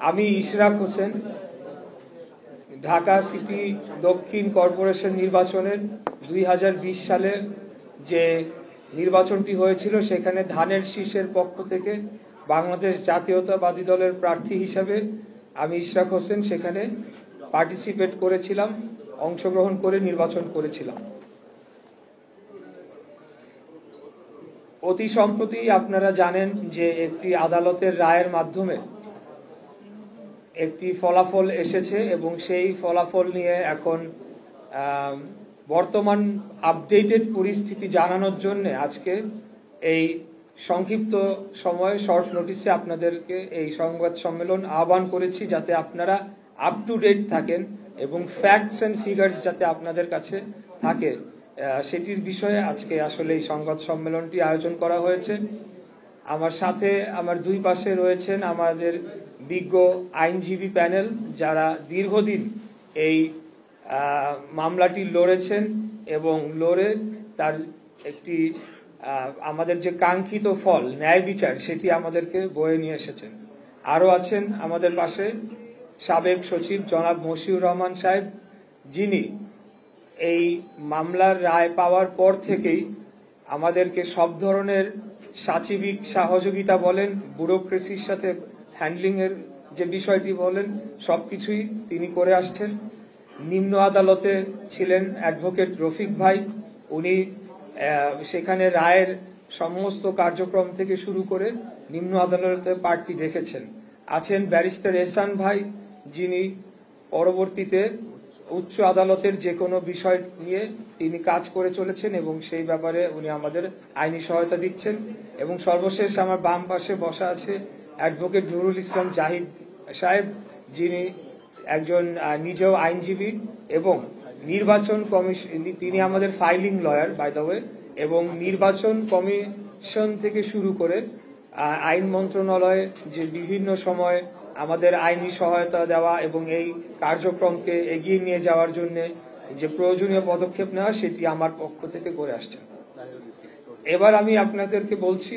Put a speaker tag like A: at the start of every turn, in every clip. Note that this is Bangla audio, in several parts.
A: আমি ইশরাক হোসেন ঢাকা সিটি দক্ষিণ কর্পোরেশন নির্বাচনের 2020 সালে যে নির্বাচনটি হয়েছিল সেখানে ধানের শীষের পক্ষ থেকে বাংলাদেশ জাতীয়তাবাদী দলের প্রার্থী হিসাবে আমি ইশরাক হোসেন সেখানে পার্টিসিপেট করেছিলাম, অংশগ্রহণ করে নির্বাচন করেছিলাম। অতি সম্প্রতি আপনারা জানেন যে একটি আদালতের রায়ের মাধ্যমে একটি ফলাফল এসেছে এবং সেই ফলাফল নিয়ে এখন বর্তমান আপডেটেড পরিস্থিতি জানানোর জন্য আজকে এই সংক্ষিপ্ত সময়ে শর্ট নোটিসে আপনাদেরকে এই সংবাদ সম্মেলন আহ্বান করেছি, যাতে আপনারা আপ টু ডেট থাকেন এবং ফ্যাক্টস অ্যান্ড ফিগার্স যাতে আপনাদের কাছে থাকে, সেটির বিষয়ে আজকে আসলে এই সংবাদ সম্মেলনটি আয়োজন করা হয়েছে। আমার সাথে আমার দুই পাশে রয়েছেন আমাদের বিজ্ঞ আইনজীবী প্যানেল, যারা দীর্ঘদিন এই মামলাটি লড়েছেন এবং লড়ে তার একটি আমাদের যে কাঙ্ক্ষিত ফল ন্যায় বিচার সেটি আমাদেরকে বয়ে নিয়ে এসেছেন। আরও আছেন আমাদের পাশে সাবেক সচিব জনাব মশিউর রহমান সাহেব, যিনি এই মামলার রায় পাওয়ার পর থেকেই আমাদেরকে সব ধরনের সাচিবিক সহযোগিতা বলেন, ব্যুরোক্রেসির সাথে হ্যান্ডলিংয়ের যে বিষয়টি বলেন, সব কিছুই তিনি করে আসছেন। নিম্ন আদালতে ছিলেন অ্যাডভোকেট রফিক ভাই, উনি সেখানে রায়ের সমস্ত কার্যক্রম থেকে শুরু করে নিম্ন আদালতের পার্টটি দেখেছেন। আছেন ব্যারিস্টার এহসান ভাই, যিনি পরবর্তীতে উচ্চ আদালতের যে কোনো বিষয় নিয়ে তিনি কাজ করে চলেছেন এবং সেই ব্যাপারে উনি আমাদের আইনি সহায়তা দিচ্ছেন। এবং সর্বশেষ আমার বাম পাশে বসা আছে অ্যাডভোকেট নুরুল ইসলাম জাহিদ সাহেব, যিনি একজন নিজেও আইনজীবী এবং নির্বাচন কমিশন, তিনি আমাদের filing lawyer by the way, এবং নির্বাচন কমিশন থেকে শুরু করে আইন মন্ত্রণালয়ে যে বিভিন্ন সময় আমাদের আইনি সহায়তা দেওয়া এবং এই কার্যক্রমকে এগিয়ে নিয়ে যাওয়ার জন্য যে প্রয়োজনীয় পদক্ষেপ নেওয়া সেটি আমার পক্ষ থেকে করে আসছে। এবার আমি আপনাদেরকে বলছি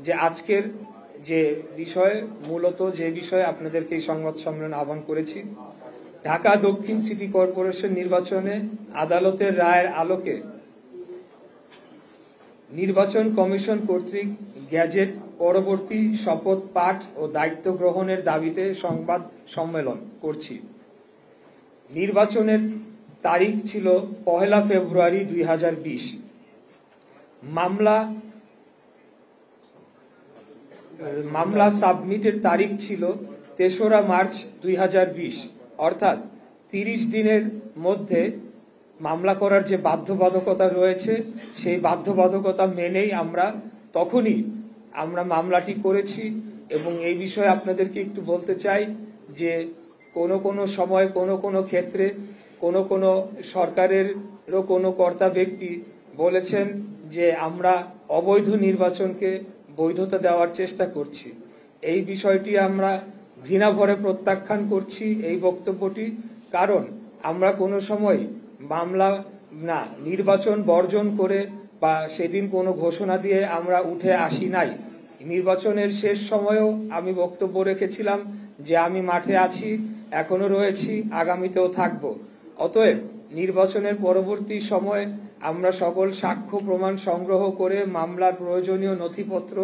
A: যে আজকের যে বিষয়, মূলত যে বিষয়ে আপনাদেরকে এই সংবাদ সম্মেলন আহ্বান করেছি, ঢাকা দক্ষিণ সিটি কর্পোরেশন নির্বাচনে আদালতের রায়ের আলোকে নির্বাচন কমিশন কর্তৃক গ্যাজেট পরবর্তী শপথ পাঠ ও দায়িত্ব গ্রহণের দাবিতে সংবাদ সম্মেলন করছি। নির্বাচনের তারিখ ছিল 1 ফেব্রুয়ারি 2020। মামলা সাবমিটের তারিখ ছিল 3রা মার্চ 2020, অর্থাৎ 30 দিনের মধ্যে মামলা করার যে বাধ্যবাধকতা রয়েছে সেই বাধ্যবাধকতা মেনেই তখনই আমরা মামলাটি করেছি। এবং এই বিষয়ে আপনাদেরকে একটু বলতে চাই যে কোনো সময় কোনো ক্ষেত্রে কোনো সরকারেরও কোনো কর্তা ব্যক্তি বলেছেন যে আমরা অবৈধ নির্বাচনকে বৈধতা দেওয়ার চেষ্টা করছি। এই বিষয়টি আমরা ঘৃণাভরে প্রত্যাখ্যান করছি এই বক্তব্যটি, কারণ আমরা কোনো সময় মামলা নির্বাচন বর্জন করে বা সেদিন কোনো ঘোষণা দিয়ে আমরা উঠে আসি নাই। নির্বাচনের শেষ সময়েও আমি বক্তব্য রেখেছিলাম যে আমি মাঠে আছি, এখনো রয়েছি, আগামীতেও থাকব। অতএব নির্বাচনের পরবর্তী সময়ে আমরা সকল সাক্ষ্য প্রমাণ সংগ্রহ করে মামলার প্রয়োজনীয় নথিপত্র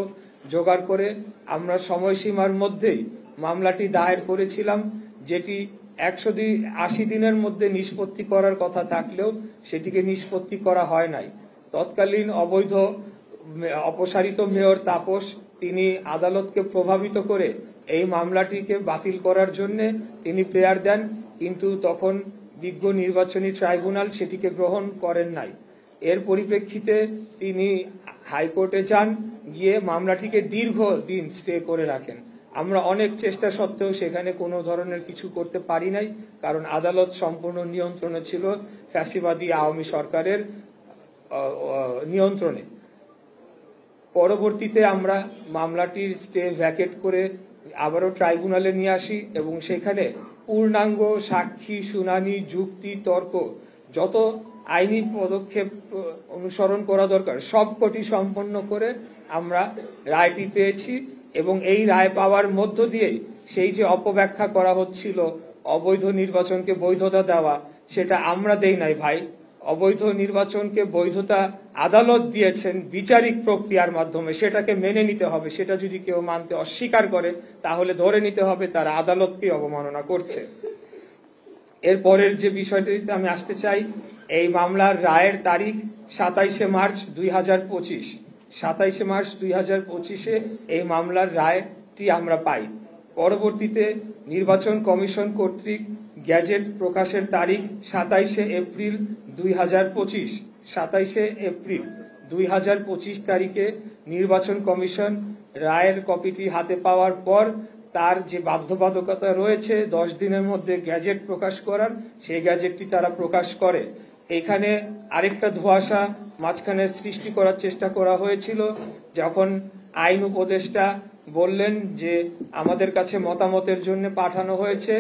A: জোগাড় করে আমরা সময়সীমার মধ্যেই মামলাটি দায়ের করেছিলাম, যেটি 180 দিনের মধ্যে নিষ্পত্তি করার কথা থাকলেও সেটিকে নিষ্পত্তি করা হয় নাই। তৎকালীন অবৈধ অপসারিত মেয়র তাপস, তিনি আদালতকে প্রভাবিত করে এই মামলাটিকে বাতিল করার জন্য তিনি প্রেয়ার দেন, কিন্তু তখন বিজ্ঞ নির্বাচনী ট্রাইব্যুনাল সেটিকে গ্রহণ করেন নাই। এর পরিপ্রেক্ষিতে তিনি হাইকোর্টে যান, গিয়ে মামলাটিকে দীর্ঘদিন স্টে করে রাখেন। আমরা অনেক চেষ্টা সত্ত্বেও সেখানে কোনো ধরনের কিছু করতে পারি নাই, কারণ আদালত সম্পূর্ণ নিয়ন্ত্রণে ছিল ফ্যাসিবাদী আওয়ামী সরকারের নিয়ন্ত্রণে। পরবর্তীতে আমরা মামলাটির স্টে ভ্যাকেট করে আবারও ট্রাইব্যুনালে নিয়ে আসি এবং সেখানে পূর্ণাঙ্গ সাক্ষী শুনানি, যুক্তি, তর্ক, যত আইনি পদক্ষেপ অনুসরণ করা দরকার সবকটি সম্পন্ন করে আমরা রায়টি পেয়েছি। এবং এই রায় পাওয়ার মধ্য দিয়েই সেই যে অপব্যাখ্যা করা হচ্ছিল অবৈধ নির্বাচনকে বৈধতা দেওয়া, সেটা আমরা দেই নাই ভাই। অবৈধ নির্বাচনকে বৈধতা আদালত দিয়েছেন বিচারিক প্রক্রিয়ার মাধ্যমে, সেটাকে মেনে নিতে হবে। সেটা যদি কেউ মানতে অস্বীকার করে তাহলে ধরে নিতে হবে তারা আদালতকে অবমাননা করছে। এরপরের যে বিষয়টিতে আমি আসতে চাই, এই মামলার রায়ের তারিখ 27শে মার্চ 2025। 27শে মার্চ 2025-এ এই মামলার রায়টি আমরা পাই। পরবর্তীতে নির্বাচন কমিশন কর্তৃক গ্যাজেট প্রকাশের তারিখ 27শে এপ্রিল 2025। 27শে এপ্রিল 2025 তারিখে নির্বাচন কমিশন রায়ের কপিটি হাতে পাওয়ার পর তার যে বাধ্যবাধকতা রয়েছে 10 দিনের মধ্যে গ্যাজেট প্রকাশ করার, সেই গ্যাজেটটি তারা প্রকাশ করে। এখানে আরেকটা ধোঁয়াশা মাঝখানে সৃষ্টি করার চেষ্টা করা হয়েছিল, যখন আইন উপদেষ্টা বললেন যে আমাদের কাছে মতামতের জন্য পাঠানো হয়েছে,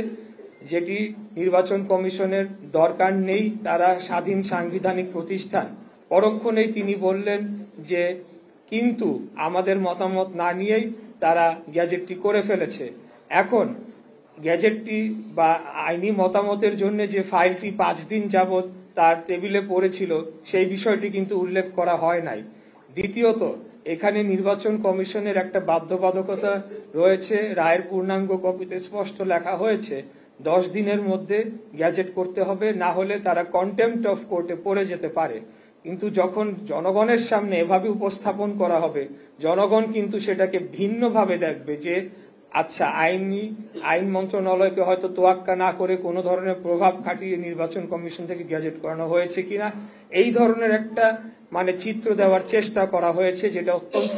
A: যেটি নির্বাচন কমিশনের দরকার নেই, তারা স্বাধীন সাংবিধানিক প্রতিষ্ঠান। পরক্ষণেই তিনি বললেন যে কিন্তু আমাদের মতামত না নিয়েই তারা গ্যাজেটটি করে ফেলেছে। এখন গ্যাজেটটি বা আইনি মতামতের জন্য যে ফাইলটি 5 দিন যাবৎ তার টেবিলে পড়েছিল, সেই বিষয়টি কিন্তু উল্লেখ করা হয় নাই। দ্বিতীয়ত, এখানে নির্বাচন কমিশনের একটা বাধ্যবাধকতা রয়েছে, রায়ের পূর্ণাঙ্গ কপিতে স্পষ্ট লেখা হয়েছে 10 দিনের মধ্যে গ্যাজেট করতে হবে, না হলে তারা কন্টেম্পট অফ কোর্টে পড়ে যেতে পারে। কিন্তু যখন জনগণের সামনে এভাবে উপস্থাপন করা হবে, জনগণ কিন্তু সেটাকে ভিন্নভাবে দেখবে যে আচ্ছা, আইন মন্ত্রণালয়কে হয়তো তোয়াক্কা না করে কোনো ধরনের প্রভাব খাটিয়ে নির্বাচন কমিশন থেকে গ্যাজেট করানো হয়েছে কিনা, এই ধরনের একটা চিত্র দেওয়ার চেষ্টা করা হয়েছে, যেটা অত্যন্ত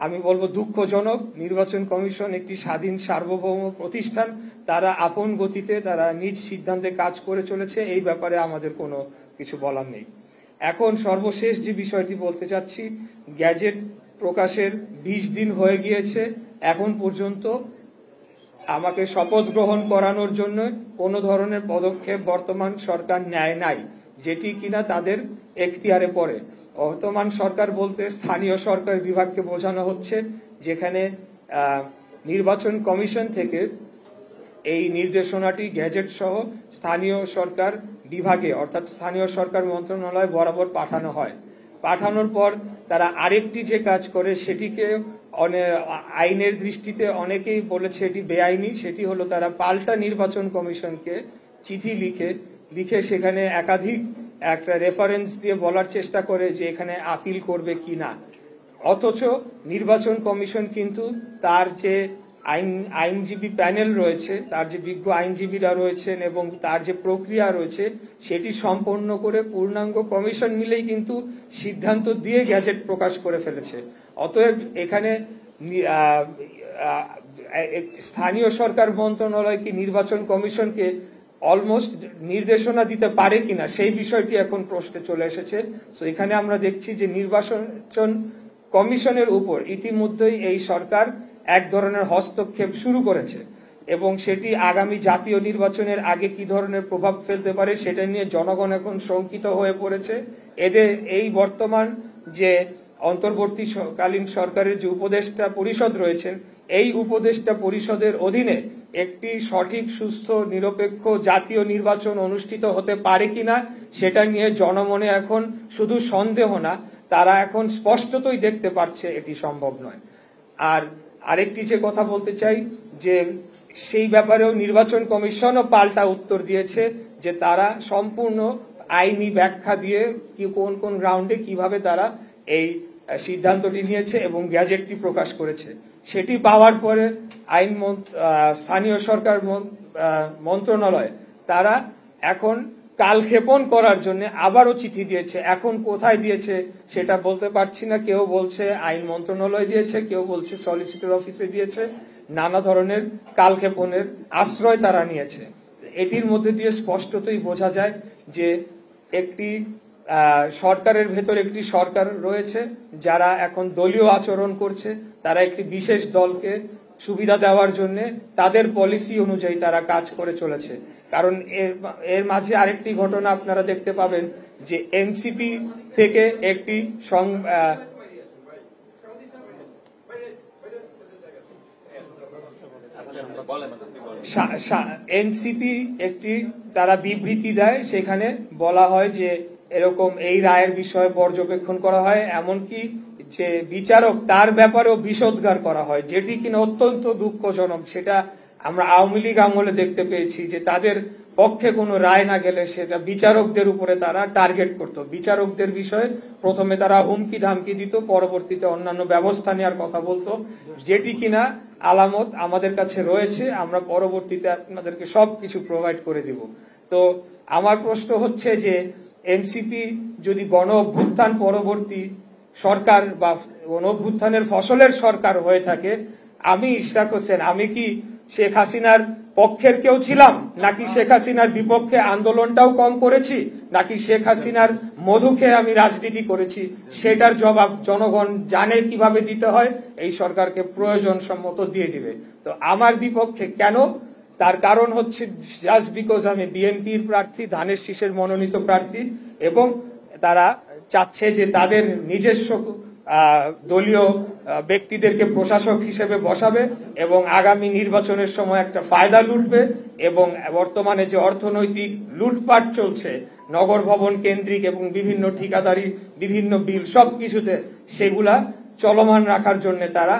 A: আমি বলবো দুঃখজনক। নির্বাচন কমিশন একটি স্বাধীন সার্বভৌম প্রতিষ্ঠান, তারা আপন গতিতে তারা নিজ সিদ্ধান্তে কাজ করে চলেছে, এই ব্যাপারে আমাদের কোনো কিছু বলার নেই। এখন সর্বশেষ যে বিষয়টি বলতে চাচ্ছি, গ্যাজেট প্রকাশের 20 দিন হয়ে গিয়েছে, এখন পর্যন্ত আমাকে শপথ গ্রহণ করানোর জন্য কোনো ধরনের পদক্ষেপ বর্তমান সরকার নেয় নাই, যেটি কিনা তাদের এখতিয়ারে পড়ে। বর্তমান সরকার বলতে স্থানীয় সরকার বিভাগকে বোঝানো হচ্ছে, যেখানে নির্বাচন কমিশন থেকে এই নির্দেশনাটি গ্যাজেট সহ স্থানীয় সরকার বিভাগে অর্থাৎ স্থানীয় সরকার মন্ত্রণালয় বরাবর পাঠানো হয়। পাঠানোর পর তারা আরেকটি যে কাজ করে, সেটিকে আইনের দৃষ্টিতে অনেকেই বলেছে এটি বেআইনি, সেটি হলো তারা পাল্টা নির্বাচন কমিশনকে চিঠি লিখে সেখানে একাধিক একটা রেফারেন্স দিয়ে বলার চেষ্টা করে যে এখানে আপিল করবে কি না। অথচ নির্বাচন কমিশন কিন্তু তার যে আইনজীবী প্যানেল রয়েছে, তার যে বিজ্ঞ আইনজীবীরা রয়েছেন এবং তার যে প্রক্রিয়া রয়েছে, সেটি সম্পন্ন করে পূর্ণাঙ্গ কমিশন মিলেই কিন্তু সিদ্ধান্ত দিয়ে গ্যাজেট প্রকাশ করে ফেলেছে। অতএব এখানে স্থানীয় সরকার মন্ত্রণালয় কি নির্বাচন কমিশনকে অলমোস্ট নির্দেশনা দিতে পারে কিনা, সেই বিষয়টি এখন প্রশ্নে চলে এসেছে। তো এখানে আমরা দেখছি যে নির্বাচন কমিশনের উপর ইতিমধ্যেই এই সরকার এক ধরনের হস্তক্ষেপ শুরু করেছে, এবং সেটি আগামী জাতীয় নির্বাচনের আগে কি ধরনের প্রভাব ফেলতে পারে সেটা নিয়ে জনগণ এখন শঙ্কিত হয়ে পড়েছে। এদের এই বর্তমান যে অন্তর্বর্তীকালীন সরকারের যে উপদেষ্টা পরিষদ রয়েছেন, এই উপদেষ্টা পরিষদের অধীনে একটি সঠিক, সুস্থ, নিরপেক্ষ জাতীয় নির্বাচন অনুষ্ঠিত হতে পারে কিনা সেটা নিয়ে জনমনে এখন শুধু সন্দেহ না, তারা এখন স্পষ্টতই দেখতে পাচ্ছে এটি সম্ভব নয়। আর আরেকটি যে কথা বলতে চাই, যে সেই ব্যাপারেও নির্বাচন কমিশনও পাল্টা উত্তর দিয়েছে যে তারা সম্পূর্ণ আইনি ব্যাখ্যা দিয়ে কোন কোন গ্রাউন্ডে কিভাবে তারা এই সিদ্ধান্তটি নিয়েছে এবং গ্যাজেটটি প্রকাশ করেছে। সেটি পাওয়ার পরে স্থানীয় সরকার মন্ত্রণালয় তারা এখন কালক্ষেপণ করার জন্য আবারও চিঠি দিয়েছে। এখন কোথায় দিয়েছে সেটা বলতে পারছি না, কেউ বলছে আইন মন্ত্রণালয় দিয়েছে, কেউ বলছে সলিসিটর অফিসে দিয়েছে, নানা ধরনের কালক্ষেপণের আশ্রয় তারা নিয়েছে। এটির মধ্যে দিয়ে স্পষ্টতই বোঝা যায় যে একটি সরকারের ভেতর একটি সরকার রয়েছে যারা এখন দলীয় আচরণ করছে, তারা একটি বিশেষ দলকে সুবিধা দেওয়ার জন্য তাদের পলিসি অনুযায়ী তারা কাজ করে চলেছে। কারণ এর মাঝে আরেকটি ঘটনা আপনারা দেখতে পাবেন যে এনসিপি থেকে একটি এনসিপি একটি তারা বিবৃতি দেয়, সেখানে বলা হয় যে এরকম এই রায়ের বিষয়ে পর্যবেক্ষণ করা হয়, এমনকি যে বিচারক তার ব্যাপারেও বিষোদ্গার করা হয়, যেটি কিনা অত্যন্ত দুঃখজনক। সেটা আমরা আওয়ামী লীগ আমলে দেখতে পেয়েছি যে তাদের পক্ষে কোনো রায় না গেলে সেটা বিচারকদের উপরে তারা টার্গেট করত। বিচারকদের বিষয়ে প্রথমে তারা হুমকি ধামকি দিত, পরবর্তীতে অন্যান্য ব্যবস্থা নেওয়ার কথা বলতো, যেটি কিনা আলামত আমাদের কাছে রয়েছে। আমরা পরবর্তীতে আপনাদেরকে সবকিছু প্রোভাইড করে দিব। তো আমার প্রশ্ন হচ্ছে যে এনসিপি যদি গণ অভ্যুত্থান পরবর্তী সরকার বা গণ অভ্যুত্থানের ফসলের সরকার হয়ে থাকে, আমি ইশরাক হোসেন, আমি কি শেখ হাসিনার পক্ষের কেউ ছিলাম, নাকি শেখ হাসিনার বিপক্ষে আন্দোলনটাও কম করেছি, নাকি শেখ হাসিনার মধু খেয়ে আমি রাজনীতি করেছি, সেটার জবাব জনগণ জানে কিভাবে দিতে হয়, এই সরকারকে প্রয়োজন সম্মত দিয়ে দিবে। তো আমার বিপক্ষে কেন? তার কারণ হচ্ছে জাস্ট বিকজ আমি বিএনপির প্রার্থী, ধানের শীষের মনোনীত প্রার্থী, এবং তারা চাচ্ছে যে তাদের নিজস্ব দলীয় ব্যক্তিদেরকে প্রশাসক হিসেবে বসাবে এবং আগামী নির্বাচনের সময় একটা ফায়দা লুটবে। এবং বর্তমানে যে অর্থনৈতিক লুটপাট চলছে নগর ভবন কেন্দ্রিক এবং বিভিন্ন ঠিকাদারি, বিভিন্ন বিল, সবকিছুতে সেগুলা চলমান রাখার জন্য তারা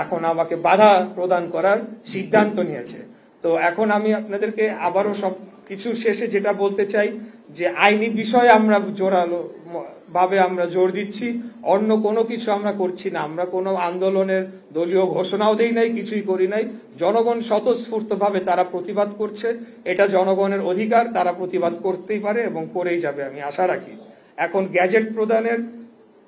A: এখন আমাকে বাধা প্রদান করার সিদ্ধান্ত নিয়েছে। তো এখন আমি আপনাদেরকে আবারও সব কিছু শেষে যেটা বলতে চাই যে আইনি বিষয়ে আমরা জোরালো ভাবে আমরা জোর দিচ্ছি, অন্য কোনো কিছু আমরা করছি না। আমরা কোনো আন্দোলনের দলীয় ঘোষণাও দেই নাই, কিছুই করি নাই। জনগণ স্বতঃস্ফূর্ত ভাবে তারা প্রতিবাদ করছে, এটা জনগণের অধিকার, তারা প্রতিবাদ করতেই পারে এবং করেই যাবে, আমি আশা রাখি। এখন গ্যাজেট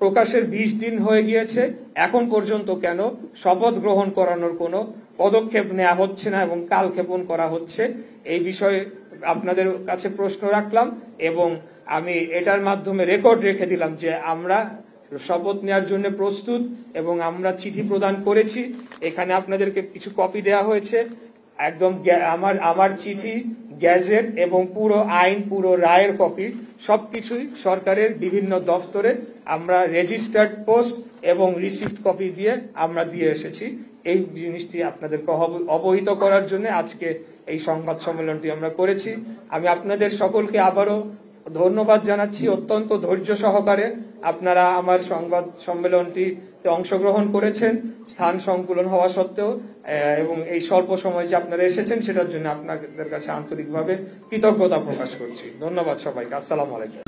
A: প্রকাশের 20 দিন হয়ে গিয়েছে, এখন পর্যন্ত কেন শপথ গ্রহণ করানোর কোনো পদক্ষেপ নেওয়া হচ্ছে না এবং কালক্ষেপণ করা হচ্ছে? এই বিষয়ে আপনাদের কাছে প্রশ্ন রাখলাম এবং আমি এটার মাধ্যমে রেকর্ড রেখে দিলাম যে আমরা শপথ নেওয়ার জন্য প্রস্তুত এবং আমরা চিঠি প্রদান করেছি। এখানে আপনাদেরকে কিছু কপি দেওয়া হয়েছে, একদম আমার চিঠি, গ্যাজেট এবং পুরো আইন, পুরো রায়ের কপি, সবকিছুই সরকারের বিভিন্ন দফতরে আমরা রেজিস্টার্ড পোস্ট এবং রিসিভড কপি দিয়ে আমরা দিয়ে এসেছি। এই জিনিসটি আপনাদেরকে অবহিত করার জন্য আজকে এই সংবাদ সম্মেলনটি আমরা করেছি। আমি আপনাদের সকলকে আবারও ধন্যবাদ জানাচ্ছি। অত্যন্ত ধৈর্য সহকারে আপনারা আমার সংবাদ সম্মেলনটিতে অংশগ্রহণ করেছেন, স্থান সংকুলন হওয়া সত্ত্বেও, এবং এই স্বল্প সময় যে আপনারা এসেছেন সেটার জন্য আপনাদের কাছে আন্তরিকভাবে কৃতজ্ঞতা প্রকাশ করছি। ধন্যবাদ সবাইকে। আসসালামু আলাইকুম।